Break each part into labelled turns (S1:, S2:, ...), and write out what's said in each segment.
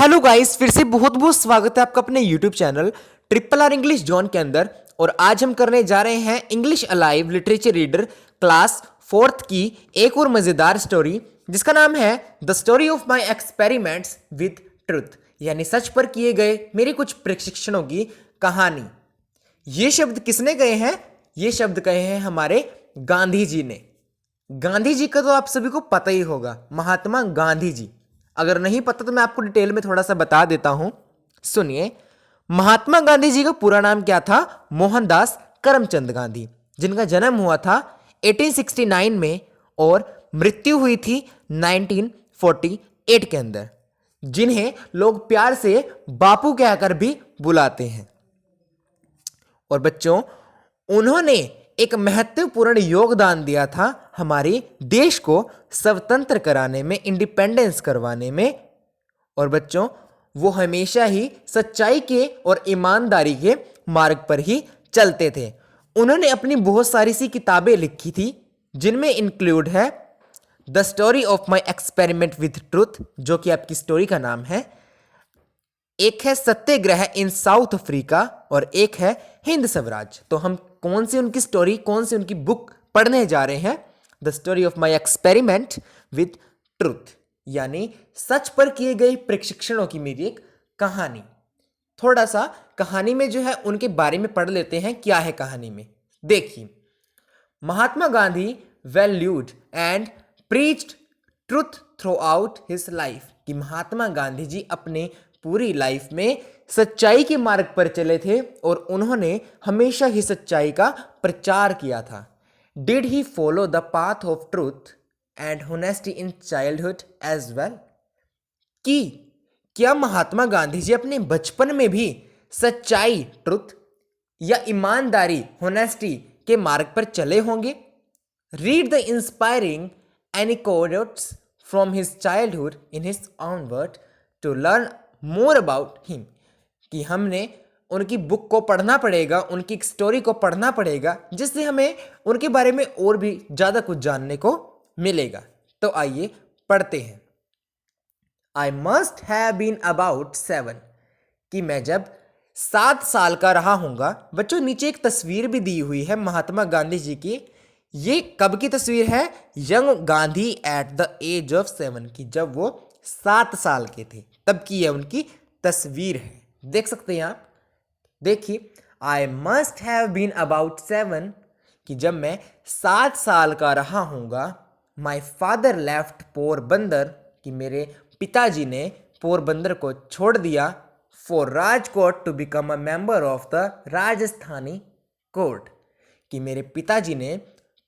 S1: Hello guys, फिर से बहुत बहुत स्वागत है आपका अपने YouTube channel triple R English John के अंदर। और आज हम करने जा रहे हैं English alive literature reader class fourth की एक और मज़ेदार स्टोरी, जिसका नाम है the story of my experiments with truth, यानी सच पर किए गए मेरे कुछ प्रशिक्षणों की कहानी। ये शब्द किसने कहे हैं? ये शब्द कहे हैं हमारे गांधी जी ने। गांधी जी का तो आप सभी को पता ही होगा, महात्मा गांधी जी। अगर नहीं पता तो मैं आपको डिटेल में थोड़ा सा बता देता हूं, सुनिए। महात्मा गांधी जी का पूरा नाम क्या था? मोहनदास करमचंद गांधी, जिनका जन्म हुआ था 1869 में और मृत्यु हुई थी 1948 के अंदर, जिन्हें लोग प्यार से बापू कहकर भी बुलाते हैं। और बच्चों, उन्होंने एक महत्वपूर्ण योगदान दिया था हमारे देश को स्वतंत्र कराने में, इंडिपेंडेंस करवाने में। और बच्चों, वो हमेशा ही सच्चाई के और ईमानदारी के मार्ग पर ही चलते थे। उन्होंने अपनी बहुत सारी सी किताबें लिखी थी, जिनमें इंक्लूड है the story of my experiment with truth, जो कि आपकी स्टोरी का नाम है। एक है सत्याग्रह इन साउथ अफ्रीका और एक है हिंद स्वराज। तो हम कौन सी उनकी स्टोरी, कौन सी उनकी बुक पढ़ने जा रहे हैं? The story of my experiment with truth, यानी सच पर किए गए प्रशिक्षणों की मेरी एक कहानी। थोड़ा सा कहानी में जो है उनके बारे में पढ़ लेते हैं। क्या है कहानी में? देखिए, Mahatma Gandhi valued and preached truth throughout his life, कि महात्मा गांधी जी अपने पूरी लाइफ में सच्चाई के मार्ग पर चले थे और उन्होंने हमेशा ही सच्चाई का प्रचार किया था। Did he follow the path of truth and honesty in childhood as well, कि क्या महात्मा गांधी जी अपने बचपन में भी सच्चाई, ट्रुथ या ईमानदारी, होनेस्टी के मार्ग पर चले होंगे? Read the inspiring anecdotes from his childhood in his own word to learn more about him, कि हमने उनकी बुक को पढ़ना पड़ेगा, उनकी स्टोरी को पढ़ना पड़ेगा, जिससे हमें उनके बारे में और भी ज़्यादा कुछ जानने को मिलेगा। तो आइए पढ़ते हैं। I must have been about 7, कि मैं जब 7 साल का रहा हूँगा। बच्चों, नीचे एक तस्वीर भी दी हुई है महात्मा गांधी जी की। ये कब की तस्वीर है? Young Gandhi at the age of 7, की जब वो 7 साल के थे तब की यह उनकी तस्वीर है। देख सकते हैं आप। देखिए, I must have been about 7, कि जब मैं 7 साल का रहा हूँगा। माई फादर लेफ्ट पोरबंदर, कि मेरे पिताजी ने पोरबंदर को छोड़ दिया। For Rajkot to become a member of the Rajasthani court, कि मेरे पिताजी ने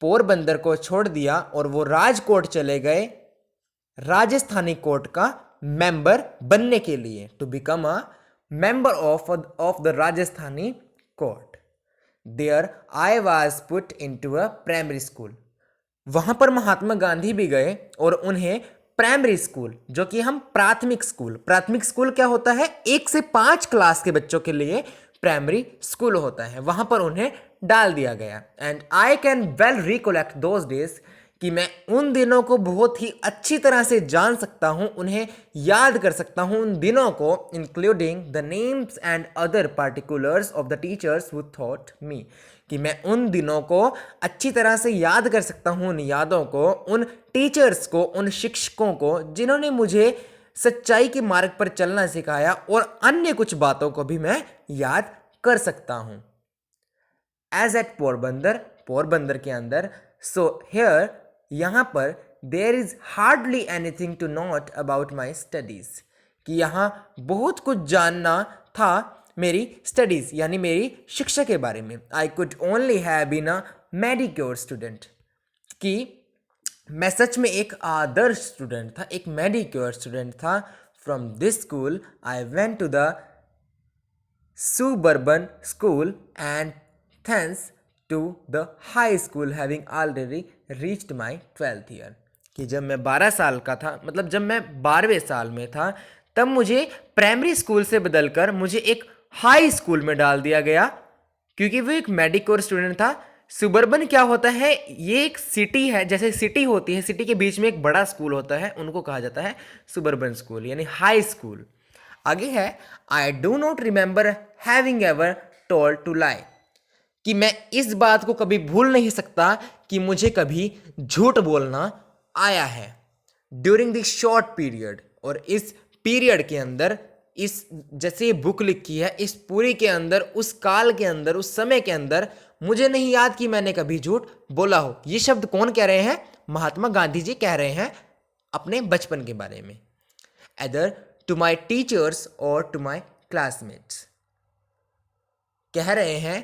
S1: पोरबंदर को छोड़ दिया और वो राजकोट चले गए राजस्थानी कोर्ट का मेंबर बनने के लिए। To become a member of the Rajasthani court. There I was put into a primary school, वहां पर महात्मा गांधी भी गए और उन्हें प्राइमरी स्कूल, जो कि हम प्राथमिक स्कूल क्या होता है? 1 से 5 क्लास के बच्चों के लिए प्राइमरी स्कूल होता है, वहां पर उन्हें डाल दिया गया। And I can well recollect those days, कि मैं उन दिनों को बहुत ही अच्छी तरह से जान सकता हूं, उन्हें याद कर सकता हूं उन दिनों को, including the names and other particulars of the teachers who taught me, कि मैं उन दिनों को अच्छी तरह से याद कर सकता हूं, उन यादों को, उन टीचर्स को, उन शिक्षकों को जिन्होंने मुझे सच्चाई के मार्ग पर चलना सिखाया, और अन्य कुछ बातों को भी मैं याद कर सकता हूं। एज एट पोरबंदर, पोरबंदर के अंदर। सो हेयर, यहाँ पर there is hardly anything to note about my studies, कि यहाँ बहुत कुछ जानना था मेरी स्टडीज यानी मेरी शिक्षा के बारे में। I could only have been a mediocre student, कि मैं सच में एक आदर्श स्टूडेंट था, एक मेडिक्योर स्टूडेंट था। From this school I went to the suburban school and thence to the high school having already reached my 12th year, कि जब मैं 12 साल का था, मतलब जब मैं 12वें साल में था, तब मुझे प्राइमरी स्कूल से बदलकर मुझे एक हाई स्कूल में डाल दिया गया, क्योंकि वो एक मेडिकोर स्टूडेंट था। सुबर्बन क्या होता है? ये एक सिटी है, जैसे सिटी होती है, सिटी के बीच में एक बड़ा स्कूल होता है, उनको कहा जाता है सुबर्बन स्कूल यानी हाई स्कूल। आगे है I do not remember having ever told to lie, कि मैं इस बात को कभी भूल नहीं सकता कि मुझे कभी झूठ बोलना आया है ड्यूरिंग दिस शॉर्ट पीरियड। और इस पीरियड के अंदर, इस जैसे ये बुक लिखी है, इस पूरी के अंदर, उस काल के अंदर, उस समय के अंदर मुझे नहीं याद कि मैंने कभी झूठ बोला हो। ये शब्द कौन कह रहे हैं? महात्मा गांधी जी कह रहे हैं अपने बचपन के बारे में। एदर टू माई टीचर्स और टू माई क्लासमेट्स, कह रहे हैं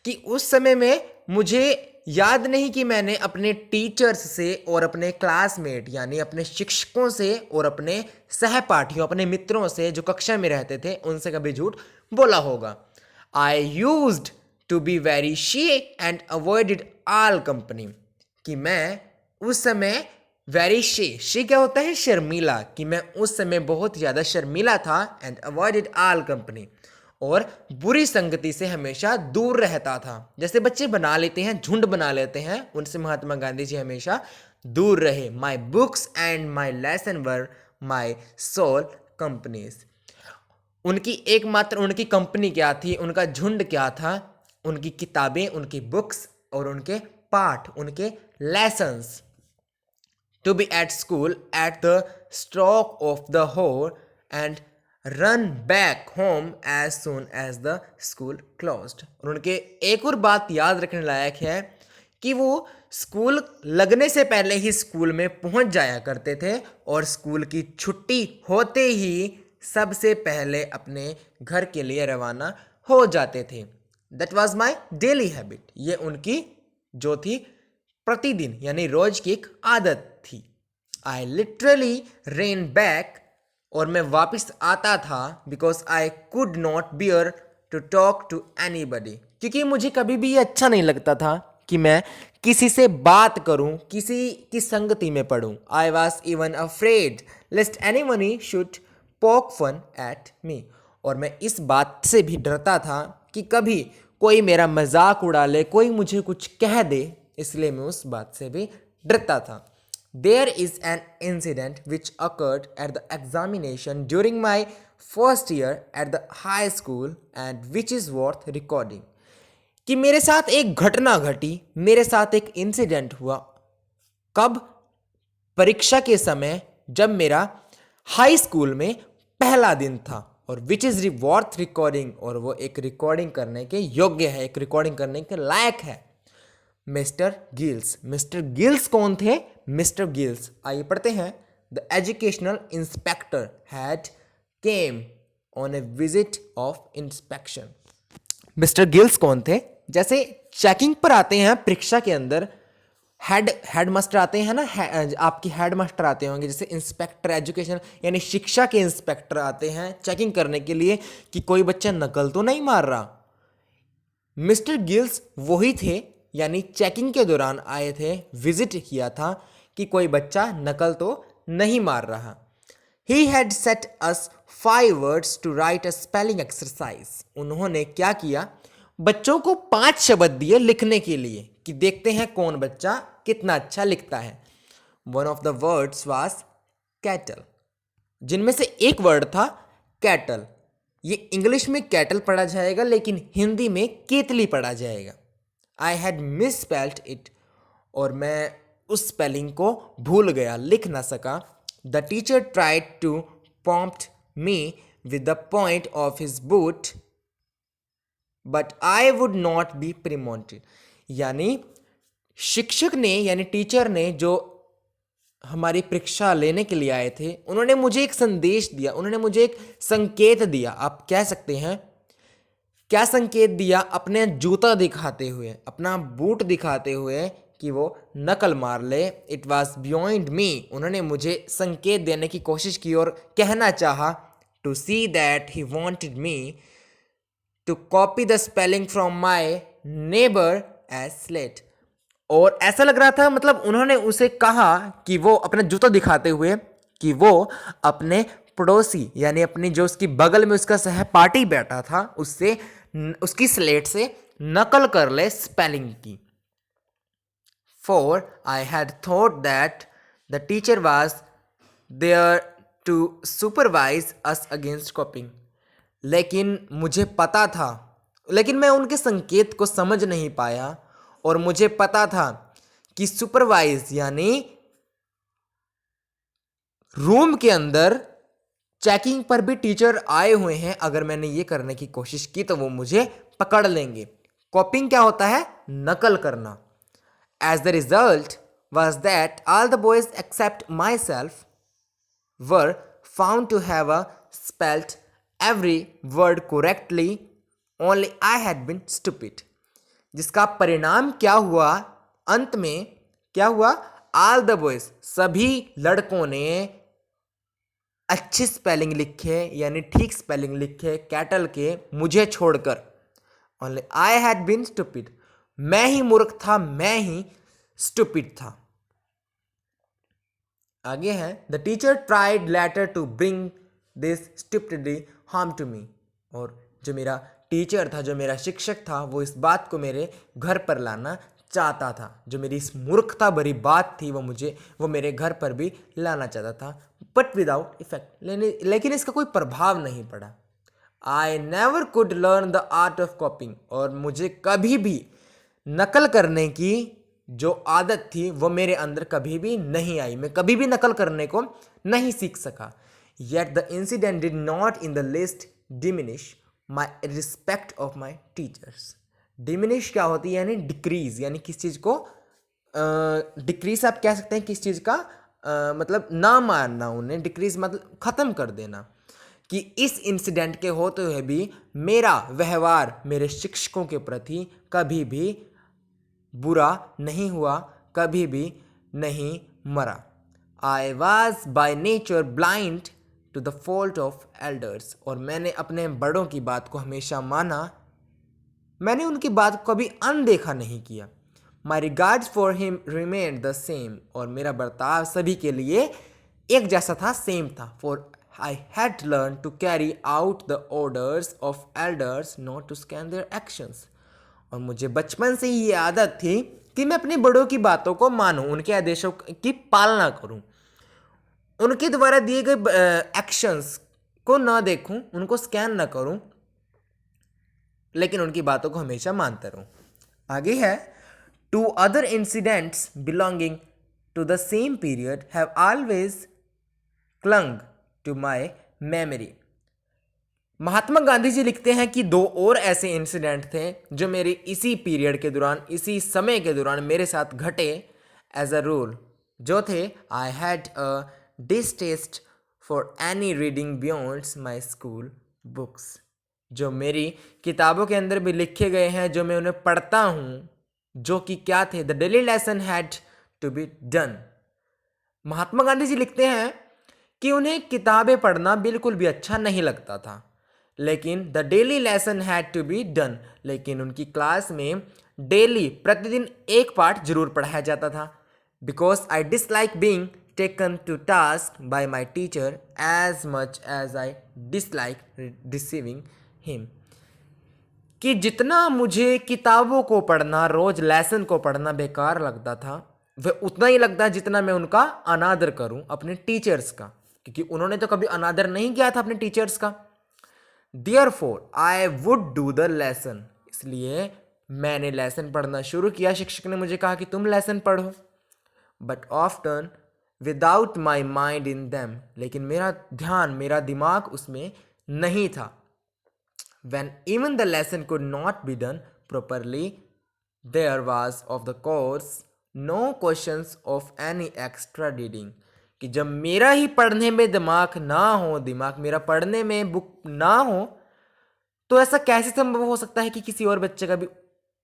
S1: कि उस समय में मुझे याद नहीं कि मैंने अपने टीचर्स से और अपने क्लासमेट यानी अपने शिक्षकों से और अपने सहपाठियों, अपने मित्रों से जो कक्षा में रहते थे, उनसे कभी झूठ बोला होगा। I used to be very shy and avoided all company, कि मैं उस समय वेरी शी क्या होता है? शर्मीला, कि मैं उस समय बहुत ज़्यादा शर्मीला था। एंड अवॉइडेड ऑल कंपनी, और बुरी संगति से हमेशा दूर रहता था। जैसे बच्चे बना लेते हैं, झुंड बना लेते हैं, उनसे महात्मा गांधी जी हमेशा दूर रहे। My books and my lesson were my sole companies, उनकी एकमात्र उनकी कंपनी क्या थी? उनका झुंड क्या था? उनकी किताबें, उनकी बुक्स और उनके पाठ, उनके lessons. To be at school at the stroke of the hour and run back home as soon as the school closed. और उनके एक और बात याद रखने लायक है कि वो स्कूल लगने से पहले ही स्कूल में पहुंच जाया करते थे और स्कूल की छुट्टी होते ही सबसे पहले अपने घर के लिए रवाना हो जाते थे। That was my daily habit, ये उनकी जो थी प्रतिदिन यानी रोज की एक आदत थी। आई लिटरली रेन बैक, और मैं वापस आता था, because I could not bear to talk to anybody, क्योंकि मुझे कभी भी ये अच्छा नहीं लगता था कि मैं किसी से बात करूं, किसी की संगति में पढ़ूं। I was even afraid lest anybody should poke fun at me, और मैं इस बात से भी डरता था कि कभी कोई मेरा मजाक उड़ा ले, कोई मुझे कुछ कह दे, इसलिए मैं उस बात से भी डरता था। There is an incident which occurred at the examination during my first year at the high school and which is worth recording, कि मेरे साथ एक घटना घटी, मेरे साथ एक इंसिडेंट हुआ। कब? परीक्षा के समय, जब मेरा हाई स्कूल में पहला दिन था। और विच इज़ वर्थ रिकॉर्डिंग, और वो एक रिकॉर्डिंग करने के योग्य है, एक रिकॉर्डिंग करने के लायक है। मिस्टर गिल्स, मिस्टर गिल्स कौन थे? मिस्टर गिल्स, आइए पढ़ते हैं। The educational inspector had came on A visit of inspection. Mister gills कौन थे? जैसे चेकिंग पर आते हैं परीक्षा के अंदर, हेड मास्टर आते हैं ना, आपकी हेड मास्टर आते होंगे, जैसे इंस्पेक्टर एजुकेशन यानी शिक्षा के इंस्पेक्टर आते हैं चेकिंग करने के लिए कि कोई बच्चा नकल तो नहीं मार रहा। मिस्टर गिल्स वही थे, यानी चेकिंग के दौरान आए थे, विजिट किया था कि कोई बच्चा नकल तो नहीं मार रहा। He had set us 5 words to write a spelling exercise. उन्होंने क्या किया? बच्चों को 5 शब्द दिए लिखने के लिए कि देखते हैं कौन बच्चा कितना अच्छा लिखता है। One of the words was cattle, जिनमें से एक वर्ड था कैटल। ये इंग्लिश में कैटल पढ़ा जाएगा, लेकिन हिंदी में केतली पढ़ा जाएगा। I had misspelled it, और मैं उस स्पेलिंग को भूल गया, लिख ना सका। The teacher tried to prompt me with the point of his boot, but I would not be promoted. यानी शिक्षक ने यानी टीचर ने जो हमारी परीक्षा लेने के लिए आए थे, उन्होंने मुझे एक संदेश दिया, उन्होंने मुझे एक संकेत दिया, आप कह सकते हैं। क्या संकेत दिया? अपने जूता दिखाते हुए, अपना बूट दिखाते हुए कि वो नकल मार ले। इट वॉज बियॉन्ड मी, उन्होंने मुझे संकेत देने की कोशिश की और कहना चाहा to see that he wanted me to copy the spelling from my neighbour as slate. और ऐसा लग रहा था, मतलब उन्होंने उसे कहा कि वो अपना जूता दिखाते हुए कि वो अपने पड़ोसी यानी अपनी जो उसकी बगल में उसका सहपाठी बैठा था उससे उसकी स्लेट से नकल कर ले स्पेलिंग की। For I had thought that the teacher was there to supervise us against copying. लेकिन मुझे पता था, लेकिन मैं उनके संकेत को समझ नहीं पाया, और मुझे पता था कि सुपरवाइज यानी रूम के अंदर चेकिंग पर भी टीचर आए हुए हैं। अगर मैंने ये करने की कोशिश की तो वो मुझे पकड़ लेंगे। कॉपिंग क्या होता है? नकल करना। As the result was that all the boys except myself were found to have spelt every word correctly, only I had been stupid. जिसका परिणाम क्या हुआ? अंत में क्या हुआ? all the boys, सभी लड़कों ने अच्छी स्पेलिंग लिखे, यानी ठीक स्पेलिंग लिखे कैटल के, मुझे छोड़कर। Only I had been stupid, मैं ही मूर्ख था, मैं ही स्टूपिड था। आगे है, the teacher tried later to bring this stupidity harm to me. और जो मेरा टीचर था, जो मेरा शिक्षक था, वो इस बात को मेरे घर पर लाना चाहता था। जो मेरी इस मूर्खता भरी बात थी वो मेरे घर पर भी लाना चाहता था, बट विदाउट इफेक्ट, लेकिन इसका कोई प्रभाव नहीं पड़ा। I never could learn the art of कॉपिंग, और मुझे कभी भी नकल करने की जो आदत थी वो मेरे अंदर कभी भी नहीं आई। मैं कभी भी नकल करने को नहीं सीख सका। Yet the incident did not in the list diminish my respect of my teachers. Diminish क्या होती है? यानी डिक्रीज, यानी किस चीज़ को डिक्रीज आप कह सकते हैं, किस चीज़ का मतलब ना मानना, उन्हें डिक्रीज मतलब ख़त्म कर देना। कि इस इंसिडेंट के होते हुए भी मेरा व्यवहार मेरे शिक्षकों के प्रति कभी भी बुरा नहीं हुआ, कभी भी नहीं मरा। I was by nature blind to the fault of elders, और मैंने अपने बड़ों की बात को हमेशा माना, मैंने उनकी बात को कभी अनदेखा नहीं किया। My regards for him remained the same, और मेरा बर्ताव सभी के लिए एक जैसा था, सेम था। For I had learn to carry out the orders of elders, not to scan their actions. और मुझे बचपन से ही ये आदत थी कि मैं अपने बड़ों की बातों को मानूं, उनके आदेशों की पालना करूं, उनके द्वारा दिए गए एक्शंस को ना देखूं, उनको स्कैन ना करूं, लेकिन उनकी बातों को हमेशा मानता रहूं। आगे है, two other incidents belonging to the same period have always clung to my memory. Mahatma Gandhi ji लिखते हैं कि दो और ऐसे इंसिडेंट थे जो मेरे इसी पीरियड के दौरान, इसी समय के दौरान मेरे साथ घटे। एज अ रूल जो थे, I had a distaste for any reading beyond my school books. जो मेरी किताबों के अंदर भी लिखे गए हैं, जो मैं उन्हें पढ़ता हूँ, जो कि क्या थे? The daily lesson had to be done. Mahatma Gandhi ji लिखते हैं कि उन्हें किताबें पढ़ना बिल्कुल भी अच्छा नहीं लगता था, लेकिन the daily lesson had to be done, लेकिन उनकी क्लास में डेली प्रतिदिन एक पाठ जरूर पढ़ाया जाता था। Because I dislike being taken to task by my teacher as much as I dislike receiving him. कि जितना मुझे किताबों को पढ़ना, रोज लेसन को पढ़ना बेकार लगता था, वह उतना ही लगता है जितना मैं उनका अनादर करूं, अपने टीचर्स का, क्योंकि उन्होंने तो कभी अनादर नहीं किया था अपने टीचर्स का। Therefore, I would do the lesson, इसलिए मैंने लेसन पढ़ना शुरू किया। शिक्षक ने मुझे कहा कि तुम लेसन पढ़ो, but often without my mind in them, लेकिन मेरा ध्यान, मेरा दिमाग उसमें नहीं था। When even the lesson could not be done properly, there was of the course no questions of any extra reading। कि जब मेरा ही पढ़ने में दिमाग ना हो, दिमाग मेरा पढ़ने में बुक ना हो, तो ऐसा कैसे संभव हो सकता है कि किसी और बच्चे का भी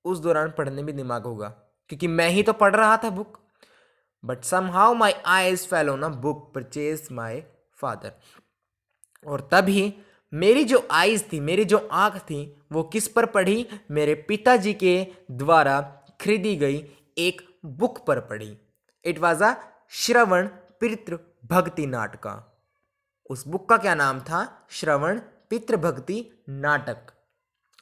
S1: उस दौरान पढ़ने में दिमाग होगा, क्योंकि मैं ही तो पढ़ रहा था book. But somehow my eyes fell on a book purchase my father. और तभी मेरी जो आईज थी, मेरी जो आंख थी, वो किस पर पढ़ी? मेरे पिताजी के द्वारा खरीदी गई एक बुक पर पढ़ी। इट वॉज अ श्रवण पितृ भक्ति नाटका। उस बुक का क्या नाम था? श्रवण Pitru Bhakti Natak,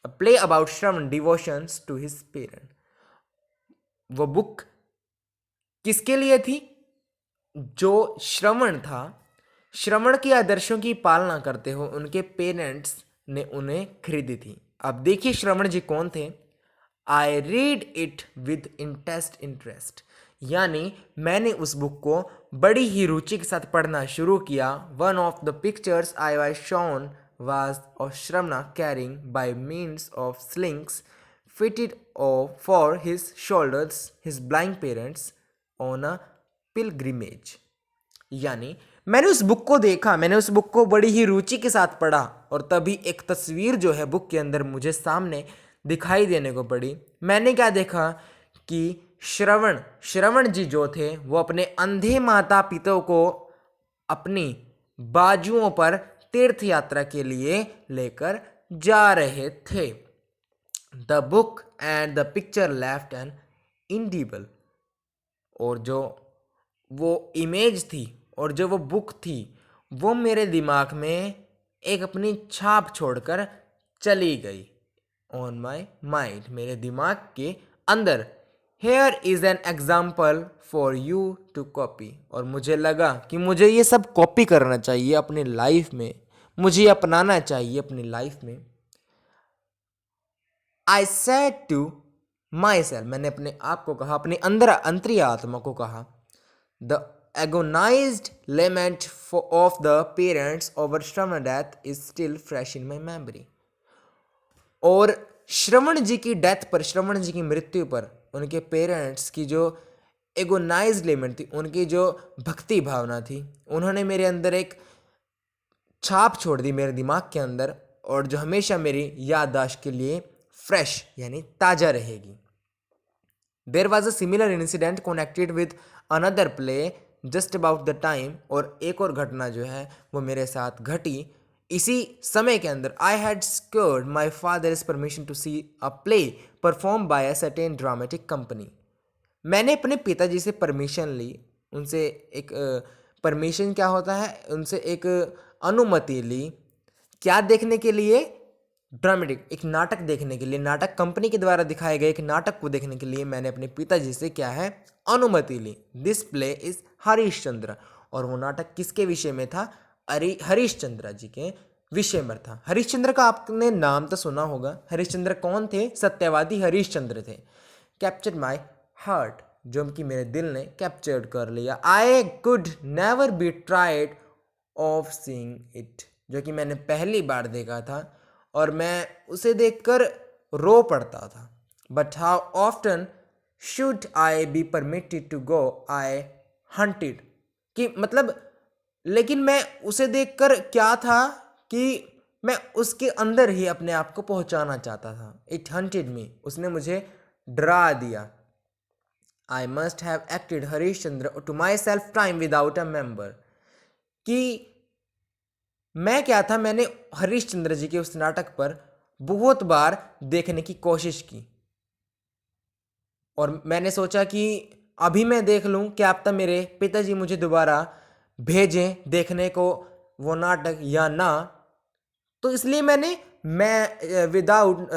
S1: a play about Shravan devotions to his parent. वो बुक किसके लिए थी? जो श्रवण था, श्रवण के आदर्शों की पालना करते हुए उनके पेरेंट्स ने उन्हें खरीदी थी। अब देखिए श्रवण जी कौन थे। I read it with interest, यानी मैंने उस बुक को बड़ी ही रुचि के साथ पढ़ना शुरू किया। One of the pictures I was shown was of Shravana carrying by means of slings fitted for his shoulders his blind parents on a pilgrimage। यानी मैंने उस बुक को देखा, मैंने उस बुक को बड़ी ही रुचि के साथ पढ़ा और तभी एक तस्वीर जो है बुक के अंदर मुझे सामने दिखाई देने को पड़ी। मैंने क्या देखा कि श्रवण जी जो थे वो अपने अंधे माता पिता को अपनी बाजुओं पर तीर्थ यात्रा के लिए लेकर जा रहे थे। The book and the picture left an indelible, और जो वो इमेज थी और जो वो बुक थी वो मेरे दिमाग में एक अपनी छाप छोड़कर चली गई। ऑन माई माइंड, मेरे दिमाग के अंदर। Here is an example for you to copy, और मुझे लगा कि मुझे ये सब कॉपी करना चाहिए अपनी लाइफ में, मुझे अपनाना चाहिए अपनी लाइफ में। I said to myself, मैंने अपने आप को कहा, अपने अंदर अंतरी आत्मा को कहा। The agonized lament of the parents over Shravan death is still fresh in my memory। और श्रवण जी की डेथ पर, श्रवण जी की मृत्यु पर उनके पेरेंट्स की जो एगोनाइज लेमेंट थी, उनकी जो भक्ति भावना थी, उन्होंने मेरे अंदर एक छाप छोड़ दी मेरे दिमाग के अंदर, और जो हमेशा मेरी याददाश्त के लिए फ्रेश यानी ताज़ा रहेगी। There was a similar incident connected with another play just about the time, और एक और घटना जो है वो मेरे साथ घटी इसी समय के अंदर। I had secured my father's permission to see a play perform by a certain dramatic company. मैंने अपने पिताजी से परमिशन ली, उनसे एक परमिशन क्या होता है, उनसे एक अनुमति ली, क्या देखने के लिए, ड्रामेटिक, एक नाटक देखने के लिए, नाटक कंपनी के द्वारा दिखाए गए एक नाटक को देखने के लिए मैंने अपने पिताजी से क्या है, अनुमति ली। दिस प्ले इज हरिश्चंद्र, और वो नाटक किसके विषय में था, हरिश्चंद्र जी के विषय में था। हरिश्चंद्र का आपने नाम तो सुना होगा। हरिश्चंद्र कौन थे, सत्यवादी हरिश्चंद्र थे। कैप्चर माई हार्ट, जो कि मेरे दिल ने कैप्चर्ड कर लिया। I could never be tried of seeing it, जो कि मैंने पहली बार देखा था और मैं उसे देखकर रो पड़ता था। But how often should I be permitted to go, I haunted, कि मतलब, लेकिन मैं उसे देखकर क्या था कि मैं उसके अंदर ही अपने आप को पहुंचाना चाहता था। इट हंटेड मी, उसने मुझे डरा दिया। I must have acted Harishchandra to myself time without a member, कि मैं क्या था, मैंने हरिश्चंद्र जी के उस नाटक पर बहुत बार देखने की कोशिश की, और मैंने सोचा कि अभी मैं देख लूं, क्या अब तक मेरे पिताजी मुझे दोबारा भेजें देखने को वो नाटक या ना। तो इसलिए मैं विदाउट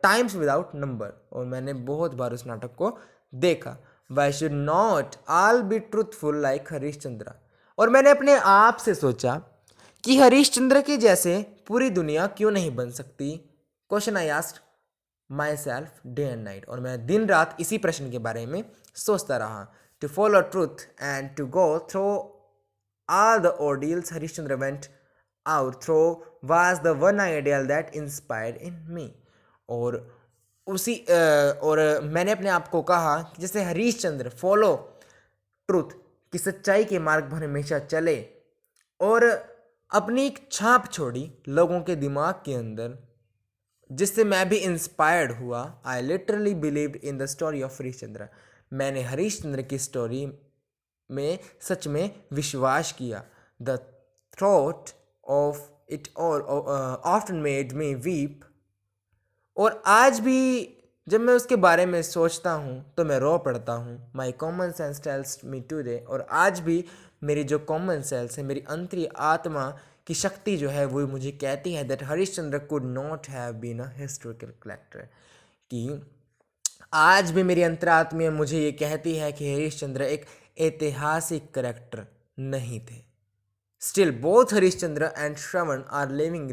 S1: टाइम्स विदाउट नंबर, और मैंने बहुत बार उस नाटक को देखा। Why should not all be truthful like Harishchandra, और मैंने अपने आप से सोचा कि हरिश्चंद्र के जैसे पूरी दुनिया क्यों नहीं बन सकती। Question I asked my self day and night, और मैं दिन रात इसी प्रश्न के बारे में सोचता रहा। To follow truth and to go through all the ordeals Harishchandra went out through was the one ideal that inspired in me। और मैंने अपने आप को कहा कि जैसे हरिश्चंद्र फॉलो ट्रूथ, कि सच्चाई के मार्ग पर हमेशा चले, और अपनी एक छाप छोड़ी लोगों के दिमाग के अंदर, जिससे मैं भी इंस्पायर्ड हुआ। I literally believed in the story of Harishchandra, मैंने हरिश्चंद्र की स्टोरी में सच में विश्वास किया। The thought of it all often made me weep, और आज भी जब मैं उसके बारे में सोचता हूँ तो मैं रो पड़ता हूँ। My common sense tells me today, और आज भी मेरी जो कॉमन सेंस है, मेरी अंतरी आत्मा की शक्ति जो है वो मुझे कहती है that Harishchandra could not have been a historical character, कि आज भी मेरी अंतरात्मा मुझे ये कहती है कि हरिश्चंद्र एक ऐतिहासिक करेक्टर नहीं थे। Still, both Harishchandra and Shravan are living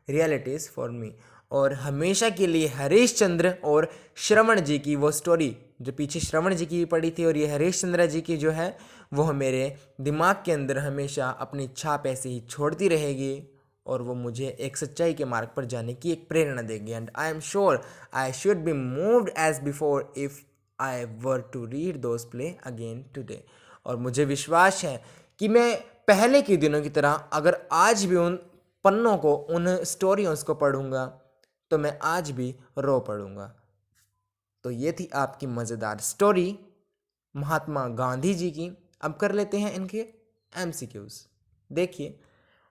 S1: realities for me. और हमेशा के लिए हरीशचंद्र और श्रवण जी की वो स्टोरी जो पीछे श्रवण जी की पड़ी थी और ये हरीशचंद्र जी की जो है वो मेरे दिमाग के अंदर हमेशा अपनी छाप ऐसे ही छोड़ती रहेगी और वो मुझे एक सच्चाई के मार्ग पर जाने की एक प्रेरणा देगी. And I am sure I should be moved as before if I were to read those play again today. और मुझे विश्वास है कि मैं पहले के दिनों की तरह अगर आज भी उन पन्नों को उन स्टोरीज को पढ़ूंगा तो मैं आज भी रो पड़ूंगा. तो ये थी आपकी मज़ेदार स्टोरी महात्मा गांधी जी की. अब कर लेते हैं इनके MCQs. देखिए,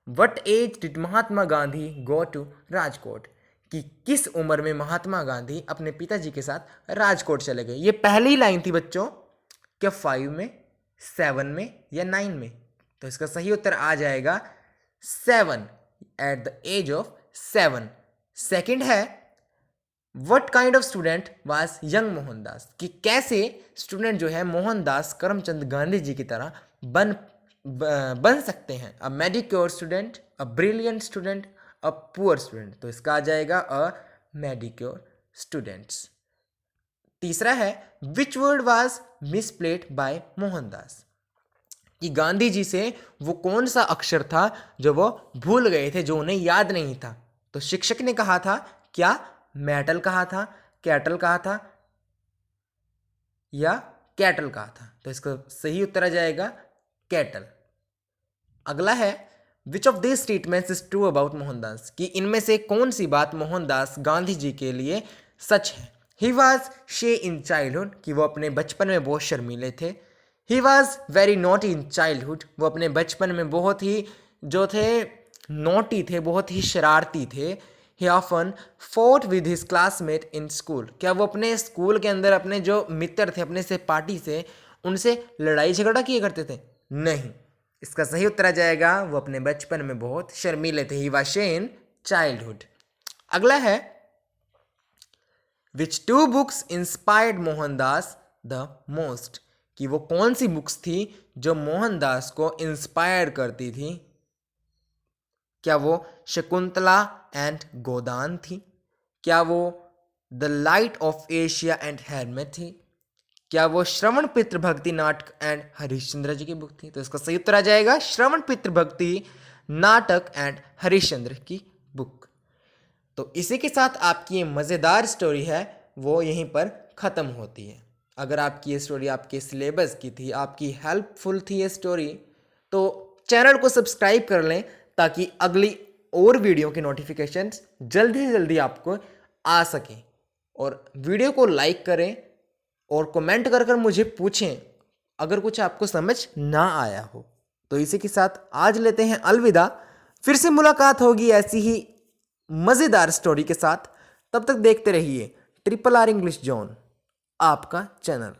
S1: what age did Mahatma Gandhi go to Rajkot? कि किस उम्र में महात्मा गांधी अपने पिताजी के साथ राजकोट चले गए? ये पहली लाइन थी बच्चों. क्या 5 में, 7 में या 9 में? तो इसका सही उत्तर आ जाएगा 7, at the age of 7. Second है, what kind of student was young Mohandas? कि कैसे स्टूडेंट जो है मोहनदास करमचंद गांधी जी की तरह बन सकते हैं? A mediocre student, a brilliant student, a poor student. तो इसका आ जाएगा अ मेडिक्योर स्टूडेंट्स. तीसरा है, which word was misspelled by Mohandas? कि गांधी जी से वो कौन सा अक्षर था जो वो भूल गए थे, जो उन्हें याद नहीं था? तो शिक्षक ने कहा था, क्या मेटल कहा था, कैटल कहा था या कैटल कहा था? तो इसका सही उत्तर आ जाएगा कैटल. अगला है, which of this statements is true about Mohandas? कि इनमें से कौन सी बात मोहनदास गांधी जी के लिए सच है? ही वॉज शे इन चाइल्डहुड, कि वो अपने बचपन में बहुत शर्मीले थे. He was very naughty in childhood, वो अपने बचपन में बहुत ही जो थे नोटी थे, बहुत ही शरारती थे. ही often fought with his classmate in school, क्या वो अपने स्कूल के अंदर अपने जो मित्र थे अपने सहपाठी से उनसे लड़ाई झगड़ा किया करते थे? नहीं. इसका सही उत्तर आ जाएगा, वो अपने बचपन में बहुत शर्मीले थे. ही वाज शे इन चाइल्डहुड. अगला है, विच 2 books inspired Mohandas the most? कि वो कौन सी बुक्स थी जो मोहनदास को इंस्पायर करती थी? क्या वो शकुंतला एंड गोदान थी? क्या वो the light of Asia and helmet थी? क्या वो श्रवण पितृ भक्ति नाटक एंड हरिश्चंद्र जी की बुक थी? तो इसका सही उत्तर आ जाएगा श्रवण पितृ भक्ति नाटक एंड हरिश्चंद्र की बुक. तो इसी के साथ आपकी ये मज़ेदार स्टोरी है वो यहीं पर ख़त्म होती है. अगर आपकी ये स्टोरी आपके सिलेबस की थी, आपकी हेल्पफुल थी ये स्टोरी, तो चैनल को सब्सक्राइब कर लें ताकि अगली और वीडियो के नोटिफिकेशंस जल्दी से जल्दी आपको आ सकें. और वीडियो को लाइक करें और कमेंट कर मुझे पूछें अगर कुछ आपको समझ ना आया हो. तो इसी के साथ आज लेते हैं अलविदा. फिर से मुलाकात होगी ऐसी ही मज़ेदार स्टोरी के साथ. तब तक देखते रहिए RRR इंग्लिश जोन, आपका चैनल.